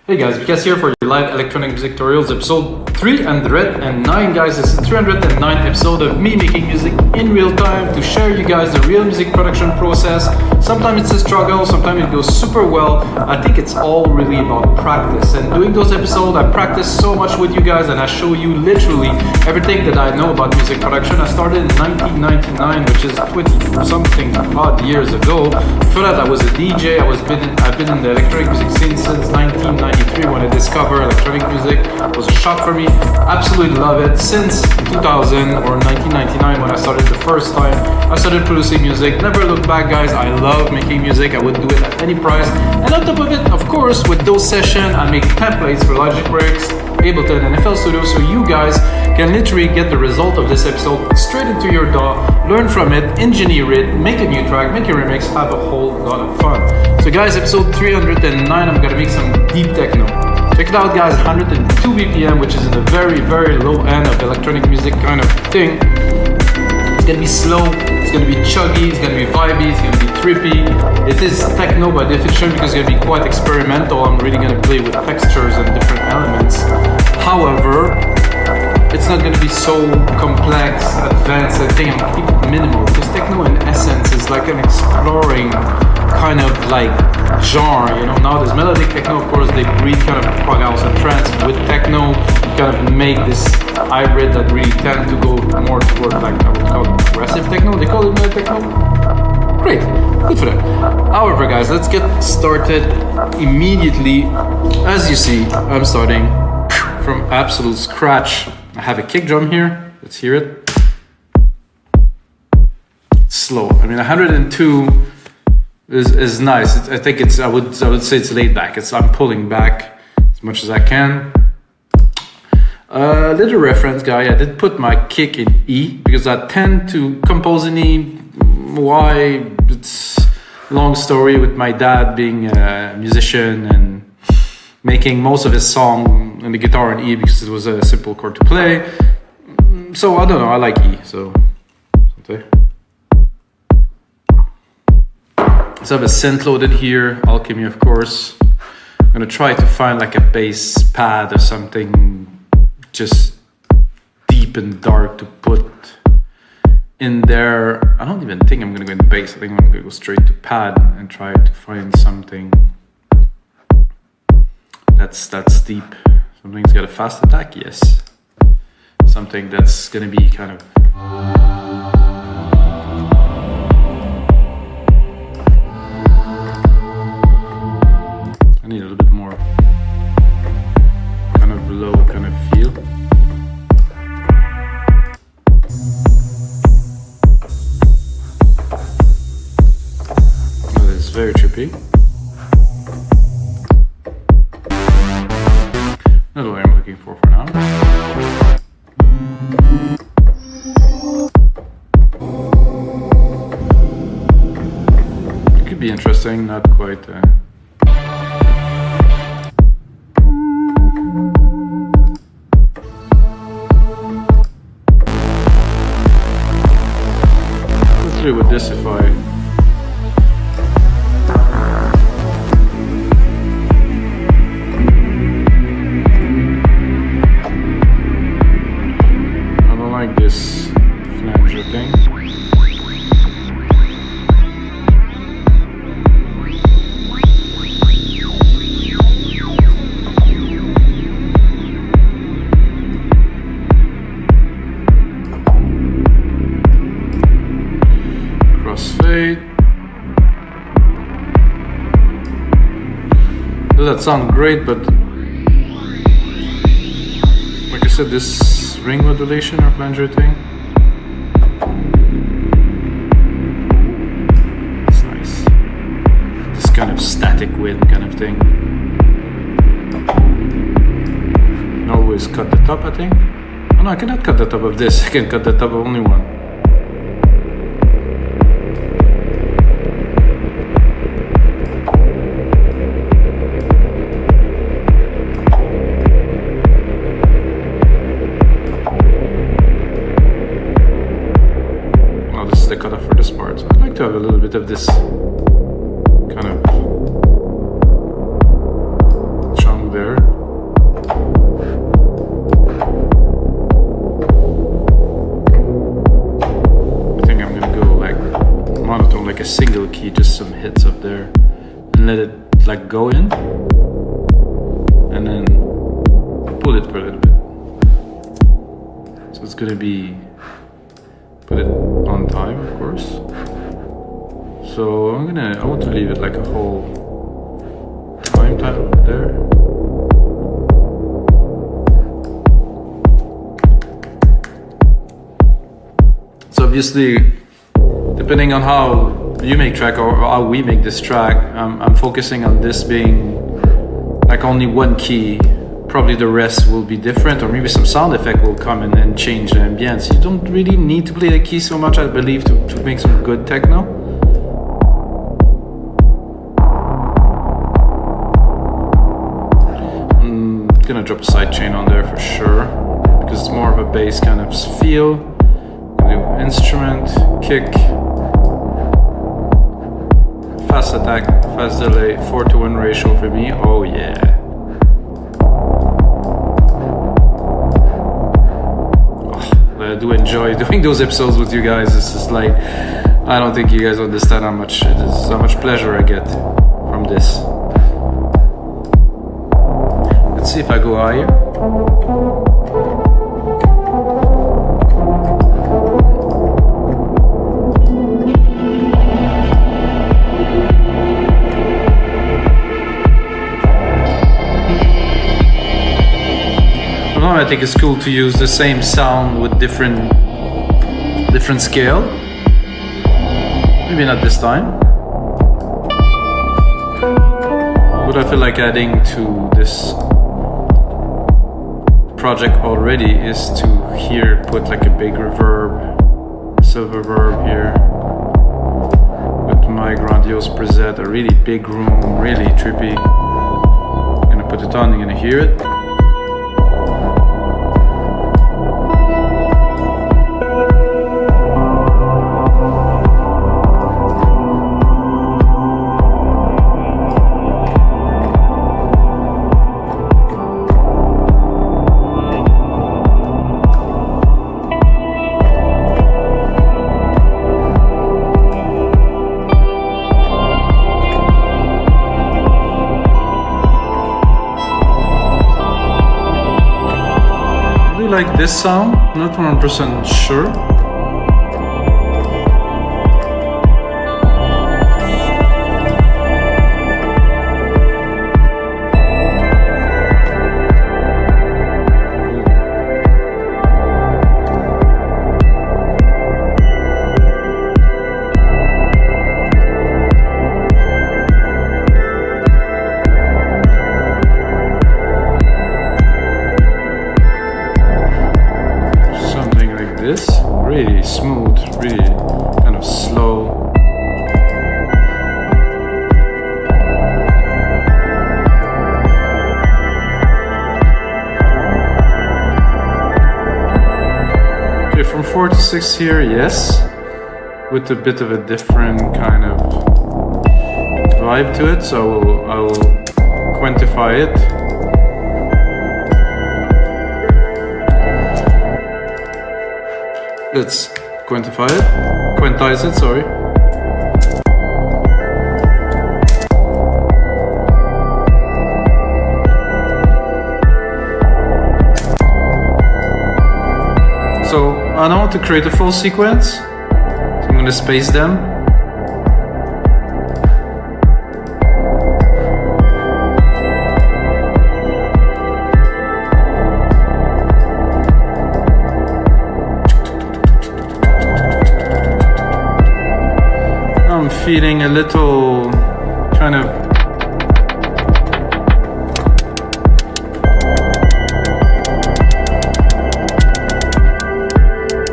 Hey guys, Vikas here for your live electronic music tutorials, episode 309 guys. This is 309 episode of me making music in real time to share you guys the real music production process. Sometimes it's a struggle, sometimes it goes super well. I think it's all really about practice, and doing those episodes I practice so much with you guys and I show you literally everything that I know about music production. I started in 1999, which is 20 something odd years ago. Before that I was a DJ. I've been in the electronic music scene since 1993 when I discovered electronic music. It was a shock for me. Absolutely love it. Since 2000 or 1999 when I started the first time, I started producing music. Never looked back guys. I love making music. I would do it at any price. And on top of it, of course, with those sessions, I make templates for Logic Breaks, Ableton and FL Studio, so you guys can literally get the result of this episode straight into your DAW, learn from it, engineer it, make a new track, make a remix, have a whole lot of fun. So guys, episode 309, I'm gonna make some deep techno. Check it out guys, 102 BPM, which is in the very, very low end of electronic music kind of thing. It's gonna be slow, it's gonna be chuggy, it's gonna be vibey, it's gonna be trippy. It is techno by definition because it's gonna be quite experimental. I'm really gonna play with textures and different elements. However, it's not going to be so complex, advanced. I think I'm going to keep it minimal because techno in essence is like an exploring kind of like genre, you know. Now there's melodic techno, of course, they breed kind of prog house and trance. With techno, you kind of make this hybrid that really tend to go more toward like I would call it progressive techno. They call it melodic techno. Great, good for them. However guys, let's get started immediately. As you see, I'm starting from absolute scratch. I have a kick drum here. Let's hear it. It's slow. I mean, 102 is nice. I think it's. I would say it's laid back. I'm pulling back as much as I can. Little reference, guy. I did put my kick in E because I tend to compose in E. Why? It's a long story with my dad being a musician and making most of his song and the guitar in E because it was a simple chord to play. So I don't know, I like E, so okay. So I have a synth loaded here, Alchemy of course. I'm gonna try to find like a bass pad or something just deep and dark to put in there. I don't even think I'm gonna go in bass. I think I'm gonna go straight to pad and try to find something that's deep. Something's got a fast attack, yes. Something that's gonna be kind of I need a little bit more kind of low kind of feel. Oh, this is very trippy. That's what I'm looking for now. It could be interesting, not quite. Let's do with this if I. This flanger thing. Crossfade. Does that sound great, but like I said, this ring modulation or flanger thing. It's nice. This kind of static wind kind of thing. And always cut the top, I think. Oh no, I cannot cut the top of this. I can cut the top of only one. The cutoff for this part. So I'd like to have a little bit of this kind of chunk there. single key, just some hits up there, and let it like go in, and then pull it for a little bit. So it's gonna be, put it on time, of course. So I want to leave it like a whole time there. So obviously, depending on how you make track or how we make this track, I'm focusing on this being like only one key. Probably the rest will be different, or maybe some sound effect will come in and change the ambience. You don't really need to play the key so much, I believe, to make some good techno. I'm gonna drop a sidechain on there for sure, because it's more of a bass kind of feel. Do instrument, kick, fast attack, fast delay, 4:1 ratio for me. Oh yeah. I do enjoy doing those episodes with you guys. It's just like, I don't think you guys understand how much pleasure I get from this. Let's see if I go higher. I think it's cool to use the same sound with different scale. Maybe not this time. What I feel like adding to this project already is to here put like a big reverb, silver reverb here with my grandiose preset, a really big room, really trippy. I'm gonna put it on, you're gonna hear it. Like this sound, not 100% sure. Really smooth, really kind of slow. Okay, from 4 to 6 here, yes, with a bit of a different kind of vibe to it, so I will quantify it. Let's quantize it, sorry. So I now want to create a full sequence, so I'm going to space them. Feeling a little kind of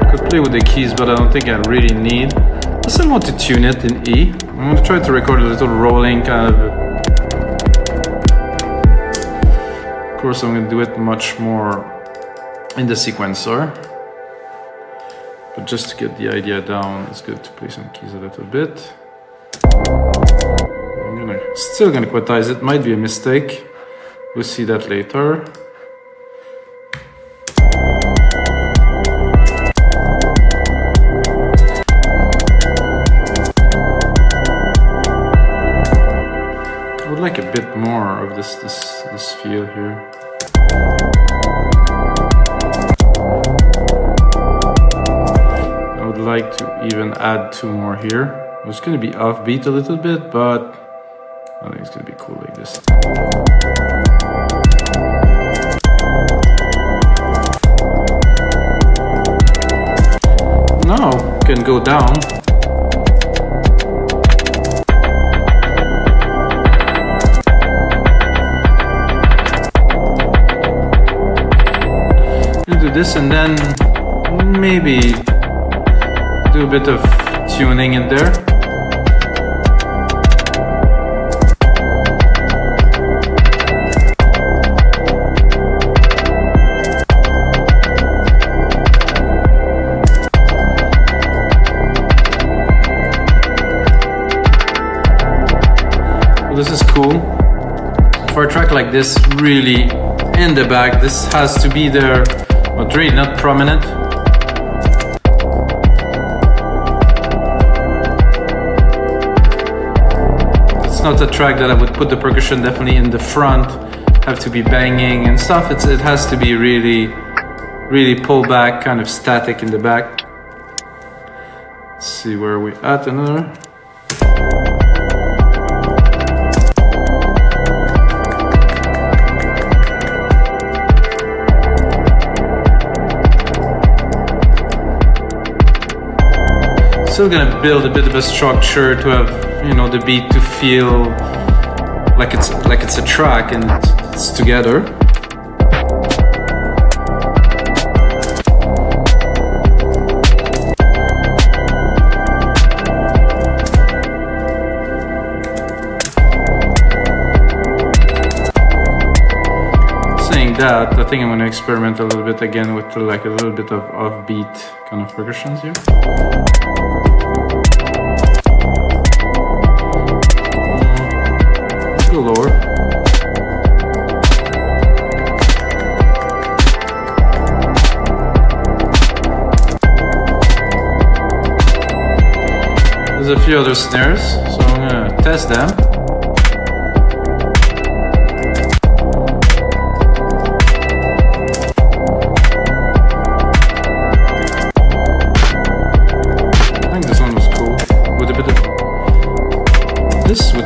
could play with the keys, but I don't think I really need. I still want to tune it in E. I'm going to try to record a little rolling kind of. Of course, I'm going to do it much more in the sequencer. But just to get the idea down, it's good to play some keys a little bit. I'm still gonna quantize it, might be a mistake. We'll see that later. bit more of this feel here. I would like to even add 2 more here. It's going to be offbeat a little bit, but I think it's going to be cool like this. Now can go down. Do this and then maybe do a bit of tuning in there. Well, this is cool. For a track like this, really in the back, this has to be there. But really not prominent. It's not a track that I would put the percussion definitely in the front, have to be banging and stuff. It has to be really pulled back, kind of static in the back. Let's see where we at another. Still gonna build a bit of a structure to have, you know, the beat to feel like it's a track and it's together. Saying that, I think I'm gonna experiment a little bit again with like a little bit of offbeat kind of percussions here. Lower. There's a few other snares, so I'm gonna test them. I think this one was cool, with a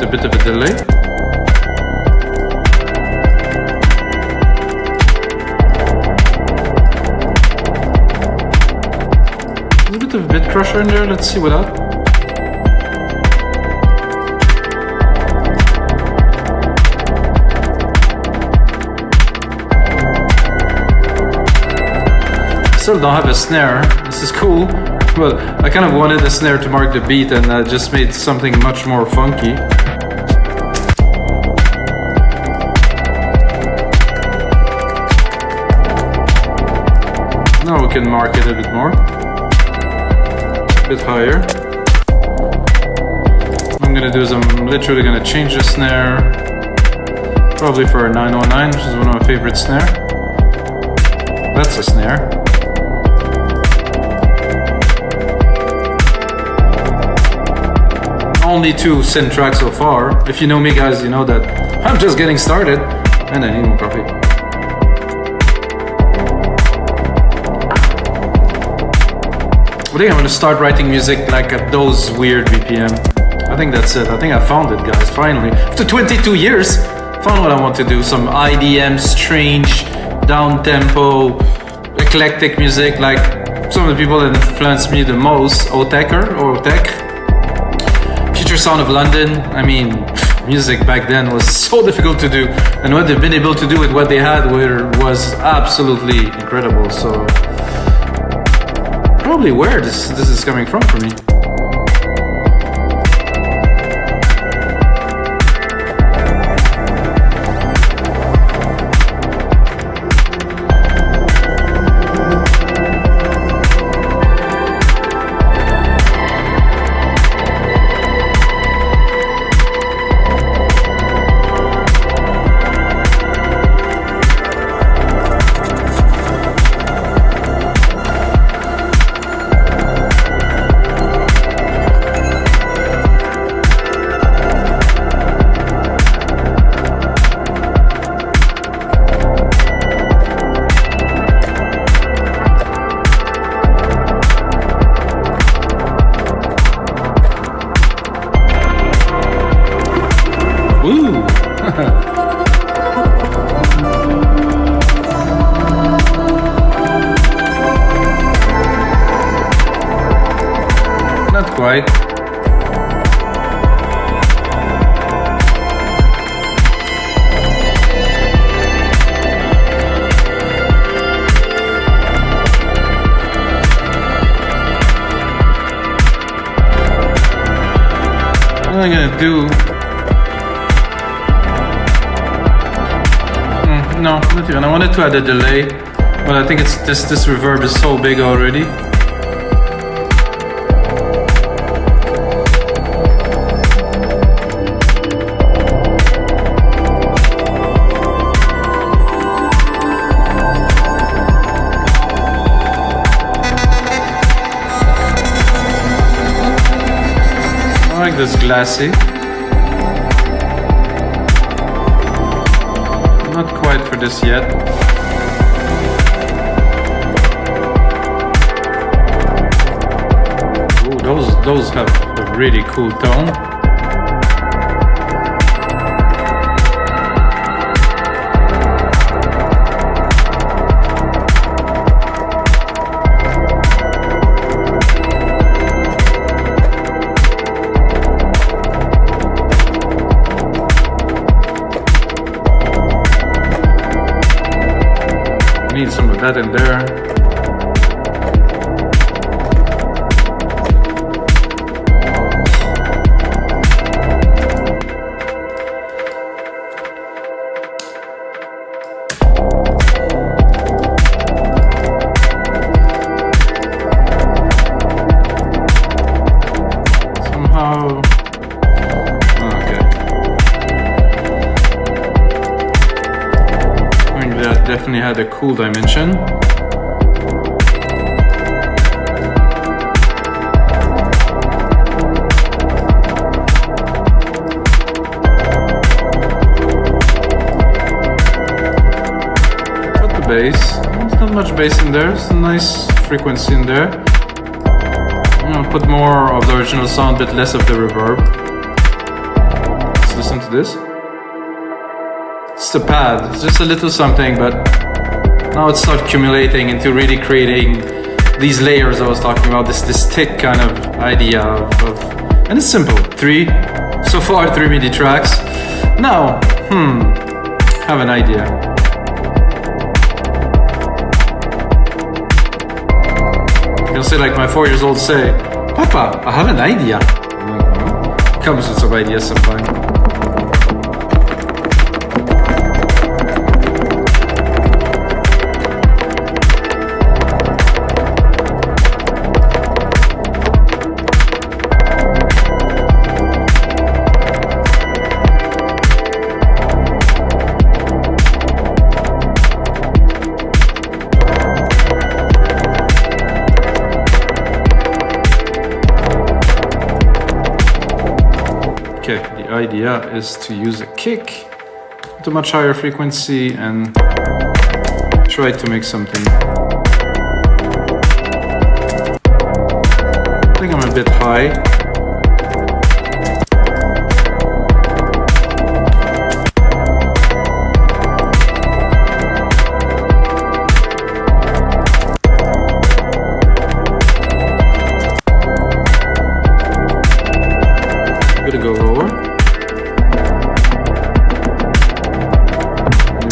bit of a delay. A bit crusher in there, let's see what up. Still don't have a snare, this is cool. Well, I kind of wanted a snare to mark the beat and I just made something much more funky. Now we can mark it a bit more. Bit higher. I'm gonna do is I'm literally gonna change the snare, probably for a 909, which is one of my favorite snare. That's a snare. Only 2 synth tracks so far. If you know me, guys, you know that I'm just getting started, and I need more coffee. I think I'm gonna start writing music like at those weird BPM. I think that's it. I think I found it, guys, finally. After 22 years, found what I want to do. Some IDM, strange, down-tempo, eclectic music, like some of the people that influenced me the most. Autechre, Future Sound of London. I mean, music back then was so difficult to do, and what they've been able to do with what they had was absolutely incredible. So probably where this is coming from for me. quite. What I'm gonna do? No, not even. I wanted to add a delay, but I think it's this reverb is so big already. I like this glassy. Not quite for this yet. Ooh, those have a really cool tone. Need some of that in there. Somehow, okay. I think that definitely had a cool dimension. Got the bass. There's not much bass in there. It's a nice frequency in there. I'm gonna put more of the original sound, a bit less of the reverb. Let's listen to this. It's the pad, it's just a little something, but now it's not accumulating into really creating these layers I was talking about, this thick kind of idea of and it's simple. So far 3 MIDI tracks. Now, have an idea. You'll say like my 4-year-old say, Papa, I have an idea. Comes with some ideas sometimes. Okay, the idea is to use a kick at a much higher frequency and try to make something. I think I'm a bit high. I'm gonna go lower.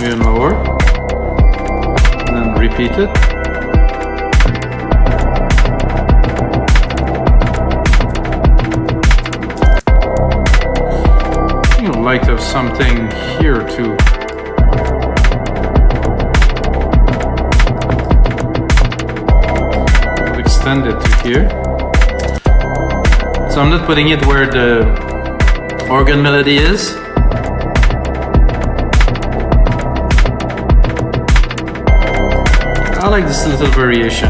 Even lower. And then repeat it. I'd like to have something here too. I'll extend it to here. So I'm not putting it where the organ melody is. I like this little variation.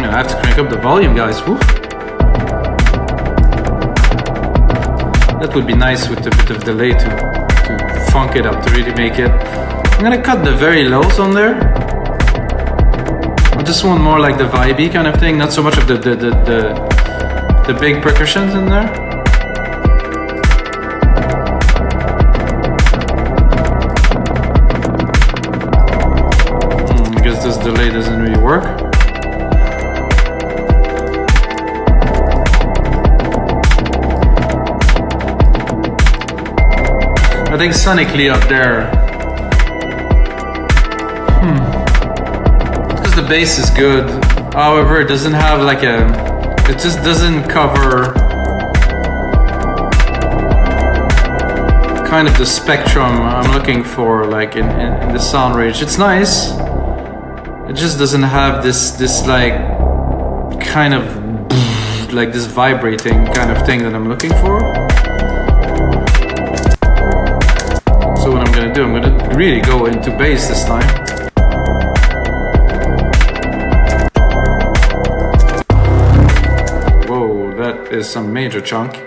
I have to crank up the volume, guys. Woo. That would be nice with a bit of delay to funk it up, to really make it. I'm gonna cut the very lows on there. I just want more like the vibey kind of thing, not so much of the big percussions in there. this delay doesn't really work. I think sonically up there, because the bass is good. However, it doesn't have like it just doesn't cover kind of the spectrum I'm looking for, like in the sound range. It's nice. It just doesn't have this like kind of like this vibrating kind of thing that I'm looking for. So what I'm gonna do, I'm gonna really go into bass this time. Whoa, that is some major chunk.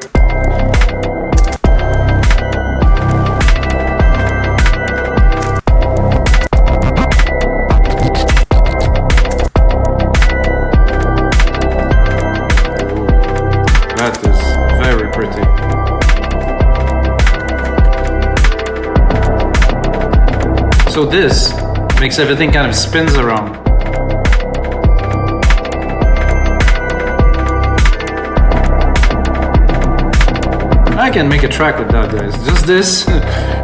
That is very pretty. So this makes everything kind of spins around. I can make a track with that, guys. Just this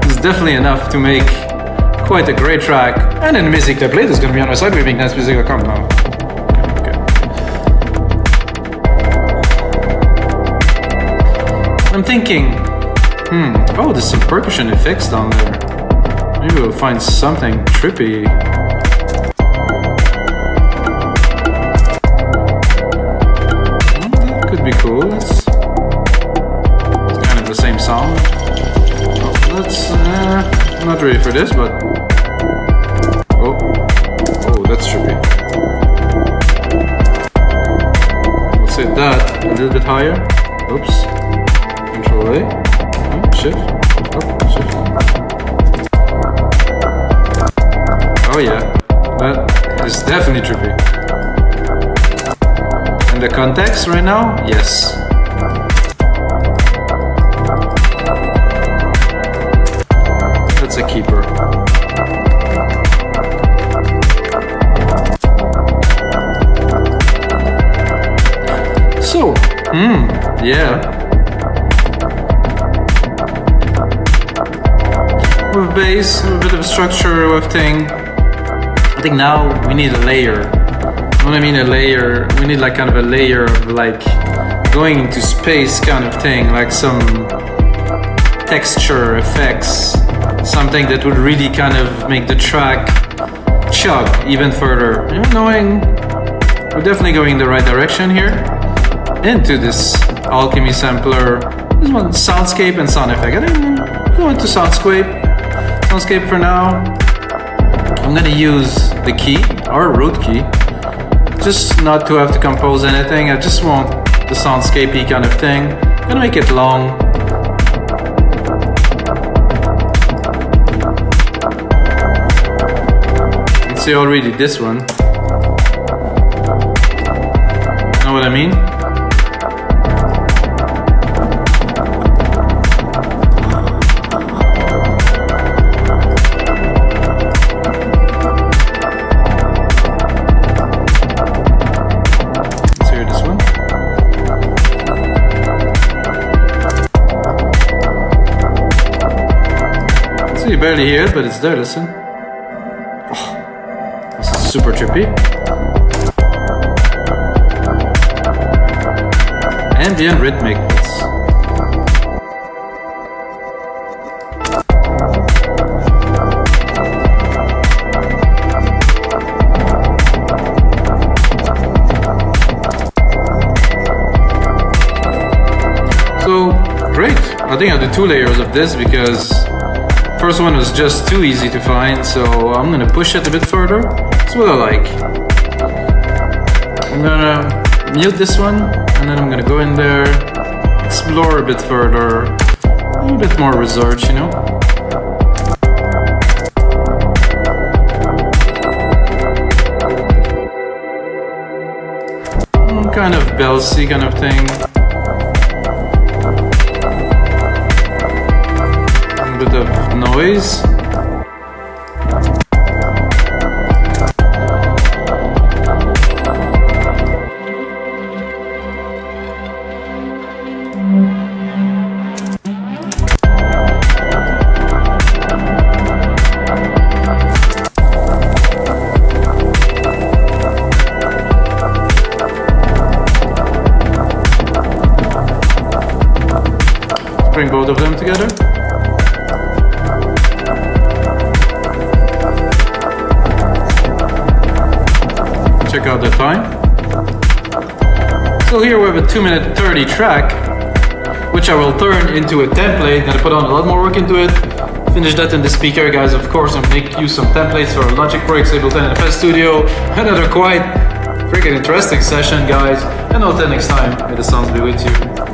is definitely enough to make quite a great track. And then the music I played is going to be on my site, weavingdancemusic.com now. Okay. I'm thinking, oh, there's some percussion effects down there. Maybe we'll find something trippy. That could be cool. It's kind of the same sound. Oh, let's, I'm not ready for this, but oh, that's trippy. Let's say that a little bit higher. Oops. Control A. Oh, shift. Oh, shift. Oh yeah, that is definitely trippy. In the context right now, yes. That's a keeper. So, yeah. With bass, a bit of structure with thing. I think now we need a layer. When I mean a layer, we need like kind of a layer of like going into space kind of thing, like some texture effects, something that would really kind of make the track chug even further. You know, knowing we're definitely going in the right direction here into this Alchemy sampler. This one, soundscape and sound effect. I think I'm going to soundscape for now. I'm gonna use the key, or root key, just not to have to compose anything. I just want the soundscapey kind of thing. I'm gonna make it long. You can see already this one. Know what I mean? You barely hear it, but it's there, listen. Oh, this is super trippy. Ambient rhythmic bits. So, great. I think I'll do 2 layers of this because first one was just too easy to find, so I'm gonna push it a bit further. That's what I like. I'm gonna mute this one, and then I'm gonna go in there, explore a bit further, a little bit more research, you know? Kind of belsy kind of thing. Bit of noise. string both of them together. Check out the time. So here we have a 2:30 track, which I will turn into a template. Gonna put on a lot more work into it. Finish that in the speaker, guys. Of course, I'll make use some templates for Logic Pro X, Ableton, and FL Studio. Another quite freaking interesting session, guys. And until next time, may the sounds be with you.